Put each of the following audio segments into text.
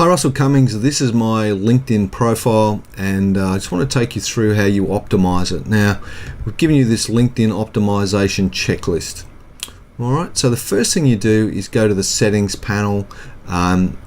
Hi, Russell Cummings. This is my LinkedIn profile, and I just want to take you through how you optimize it. Now, we've given you this LinkedIn optimization checklist. All right, so the first thing you do is go to the settings panel, and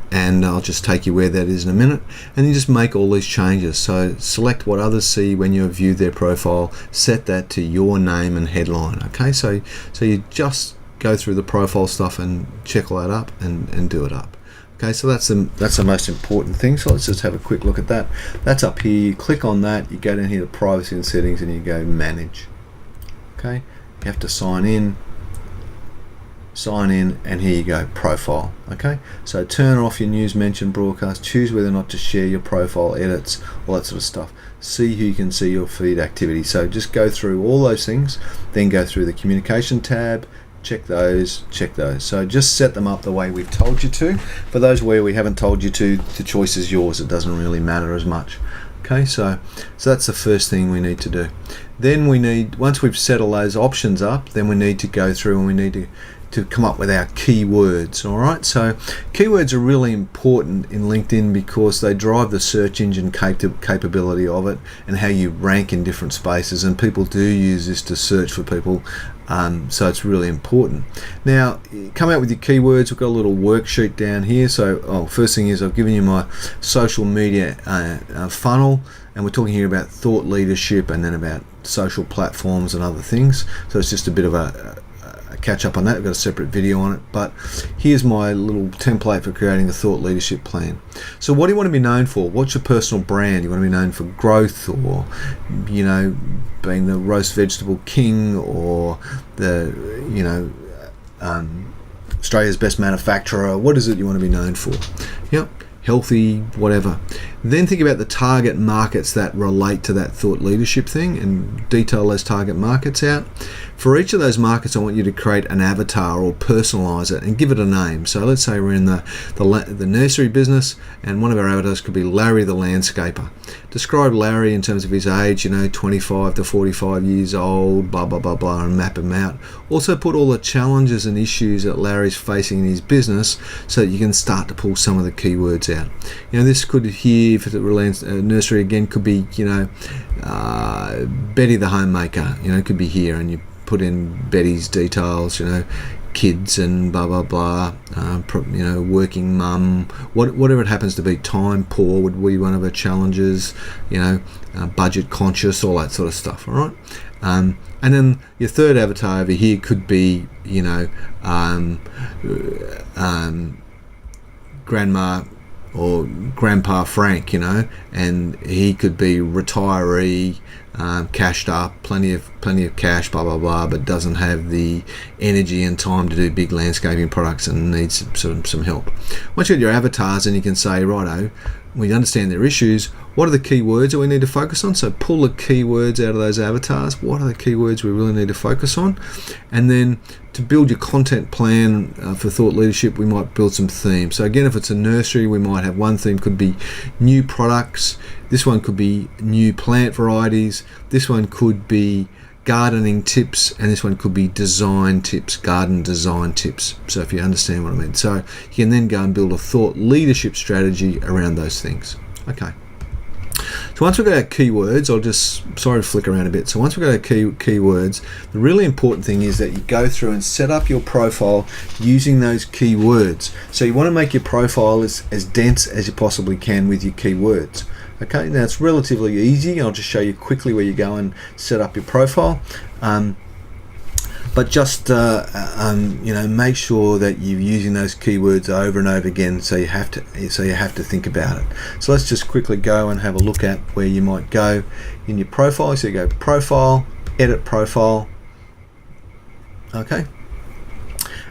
I'll just take you where that is in a minute, and you just make all these changes. So select what others see when you view their profile, set that to your name and headline. Okay, so you just go through the profile stuff and check all that up and do it up. Okay, so that's the most important thing. So let's just have a quick look at that. That's up here. You click on that, you go down here to privacy and settings, and you go manage. Okay, you have to sign in, and here you go, profile. Okay, so turn off your news mention broadcast, choose whether or not to share your profile edits, all that sort of stuff. See who you can see your feed activity. So just go through all those things, then go through the communication tab, check those. So just set them up the way we've told you to. For those where we haven't told you to, the choice is yours. It doesn't really matter as much. Okay, so that's the first thing we need to do. Then we need, once we've set all those options up, then we need to go through and we need to come up with our keywords. All right, so keywords are really important in LinkedIn because they drive the search engine capability of it and how you rank in different spaces, and people do use this to search for people, so it's really important. Now, come out with your keywords. We've got a little worksheet down here. So first thing is I've given you my social media funnel, and we're talking here about thought leadership and then about social platforms and other things. So it's just a bit of a catch up on that. I've got a separate video on it, but here's my little template for creating a thought leadership plan. So what do you want to be known for? What's your personal brand? You want to be known for growth, or being the roast vegetable king, or the Australia's best manufacturer? What is it you want to be known for? Yep, healthy, whatever. Then think about the target markets that relate to that thought leadership thing and detail those target markets out. For each of those markets, I want you to create an avatar or personalize it and give it a name. So let's say we're in the nursery business, and one of our avatars could be Larry the landscaper. Describe Larry in terms of his age, 25 to 45 years old, blah, blah, blah, blah, and map him out. Also put all the challenges and issues that Larry's facing in his business so that you can start to pull some of the keywords out. This could here, if it's a nursery again, could be, Betty the homemaker, could be here, and you put in Betty's details, kids and blah, blah, blah, working mum, whatever it happens to be. Time poor would be one of her challenges, budget conscious, all that sort of stuff, all right? And then your third avatar over here could be, grandma or grandpa Frank, and he could be retiree, cashed up, plenty of cash, blah, blah, blah, but doesn't have the energy and time to do big landscaping products and needs some help. Once you have your avatars, then you can say, righto, we understand their issues. What are the keywords that we need to focus on? So pull the keywords out of those avatars. What are the keywords we really need to focus on? And then to build your content plan for thought leadership, we might build some themes. So again, if it's a nursery, we might have one theme could be new products. This one could be new plant varieties. This one could be gardening tips, and this one could be design tips, garden design tips. So if you understand what I mean. So you can then go and build a thought leadership strategy around those things. Okay. So once we've got our keywords, sorry to flick around a bit. So once we've got our keywords, the really important thing is that you go through and set up your profile using those keywords. So you want to make your profile as dense as you possibly can with your keywords. Okay, now it's relatively easy. I'll just show you quickly where you go and set up your profile. But just make sure that you're using those keywords over and over again. So you have to think about it. So let's just quickly go and have a look at where you might go in your profile. So you go profile, edit profile. Okay.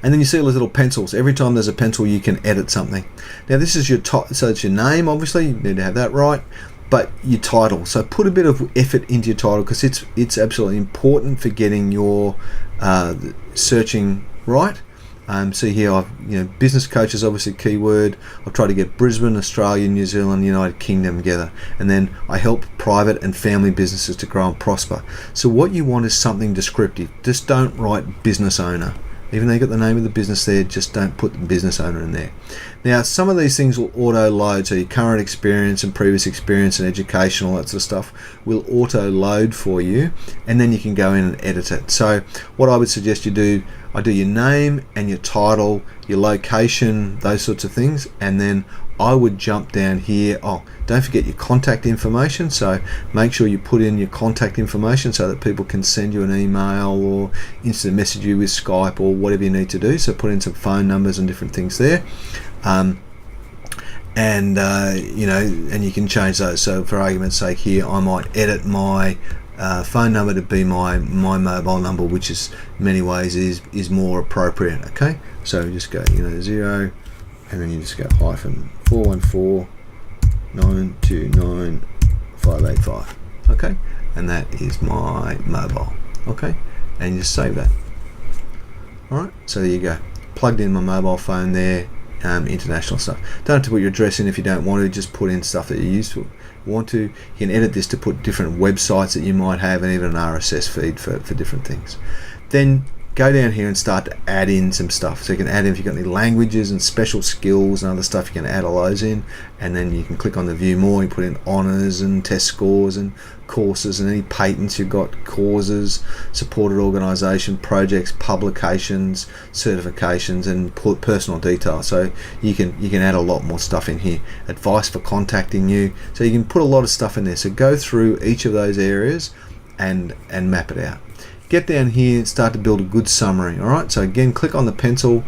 And then you see all those little pencils. Every time there's a pencil, you can edit something. Now this is your so it's your name. Obviously, you need to have that right. But your title. So put a bit of effort into your title because it's absolutely important for getting your searching right. So here, business coach is obviously a keyword. I've tried to get Brisbane, Australia, New Zealand, United Kingdom together. And then I help private and family businesses to grow and prosper. So what you want is something descriptive. Just don't write business owner. Even though you got the name of the business there, just don't put the business owner in there. Now, some of these things will auto load, so your current experience and previous experience and education, all that sort of stuff will auto load for you, and then you can go in and edit it. So what I would suggest you do, I do your name and your title, your location, those sorts of things, and then I would jump down here. Oh, don't forget your contact information, so make sure you put in your contact information so that people can send you an email or instant message you with Skype or whatever you need to do. So put in some phone numbers and different things there. And you can change those. So for argument's sake here, I might edit my phone number to be my mobile number, which is many ways is more appropriate. Okay, so just go 0, and then you just go hyphen 414 929 585. Okay, and that is my mobile. Okay, and you just save that. All right, so there you go, plugged in my mobile phone there. International stuff. Don't have to put your address in if you don't want to. Just put in stuff that you want to. You can edit this to put different websites that you might have, and even an RSS feed for different things. Then go down here and start to add in some stuff. So you can add in if you've got any languages and special skills and other stuff, you can add all those in, and then you can click on the view more. You put in honours and test scores and courses and any patents you've got, causes, supported organisation, projects, publications, certifications, and personal details. So you can add a lot more stuff in here. Advice for contacting you. So you can put a lot of stuff in there. So go through each of those areas and map it out. Get down here and start to build a good summary. All right, so again, click on the pencil,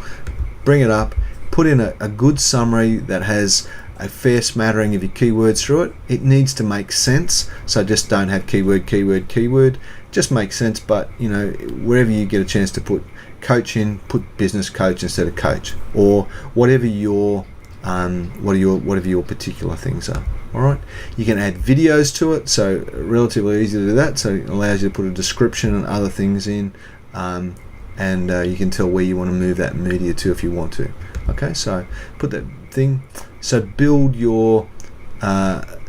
bring it up, put in a good summary that has a fair smattering of your keywords through it. It needs to make sense, so just don't have keyword, just make sense. But wherever you get a chance to put coach in, put business coach instead of coach, or whatever your whatever your particular things are. All right, you can add videos to it, so relatively easy to do that. So it allows you to put a description and other things in, and you can tell where you want to move that media to if you want to. Okay, so put that thing. So build your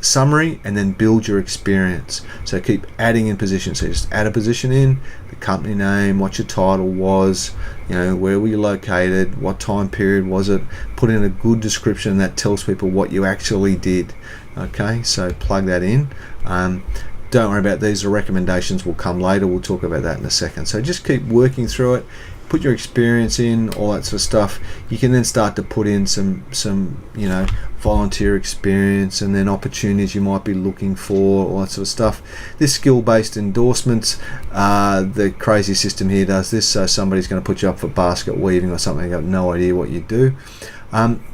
summary and then build your experience. So keep adding in positions. So just add a position in, the company name, what your title was, where were you located, what time period was it. Put in a good description that tells people what you actually did. Okay, so plug that in. Don't worry about these. The recommendations will come later. We'll talk about that in a second. So just keep working through it. Put your experience in, all that sort of stuff. You can then start to put in some volunteer experience and then opportunities you might be looking for, all that sort of stuff. This skill-based endorsements, the crazy system here does this. So somebody's going to put you up for basket weaving or something. You've got no idea what you do.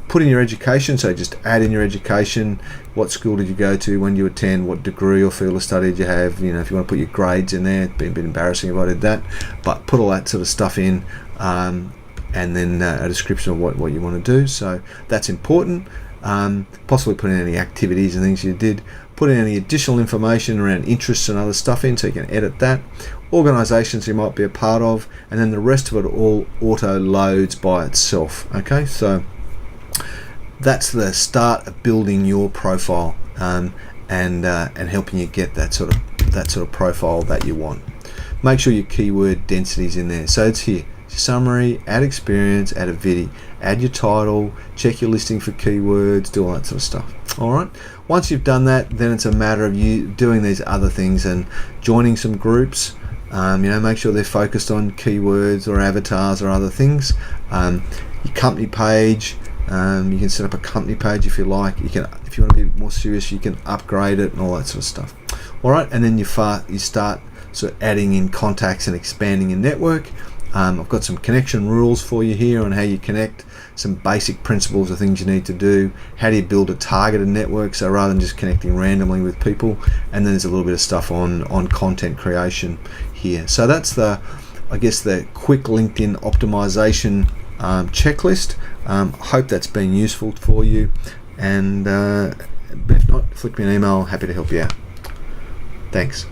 Put in your education, so just add in your education. What school did you go to, when you attend, what degree or field of study did you have. If you want to put your grades in there, it'd be a bit embarrassing if I did that, but put all that sort of stuff in, and then a description of what you want to do. So that's important. Possibly put in any activities and things you did. Put in any additional information around interests and other stuff in, so you can edit that. Organizations you might be a part of, and then the rest of it all auto loads by itself. Okay, so that's the start of building your profile, and helping you get that sort of profile that you want. Make sure your keyword density is in there. So it's here: summary, add experience, add a video, add your title, check your listing for keywords, do all that sort of stuff. All right. Once you've done that, then it's a matter of you doing these other things and joining some groups. Make sure they're focused on keywords or avatars or other things. Your company page. You can set up a company page if you like. If you want to be more serious, you can upgrade it and all that sort of stuff. All right, and then you start sort of adding in contacts and expanding your network. I've got some connection rules for you here on how you connect, some basic principles of things you need to do. How do you build a targeted network, so rather than just connecting randomly with people. And then there's a little bit of stuff on content creation here. So that's the quick LinkedIn optimization checklist. Hope that's been useful for you, and but if not, flick me an email. Happy to help you out. Thanks.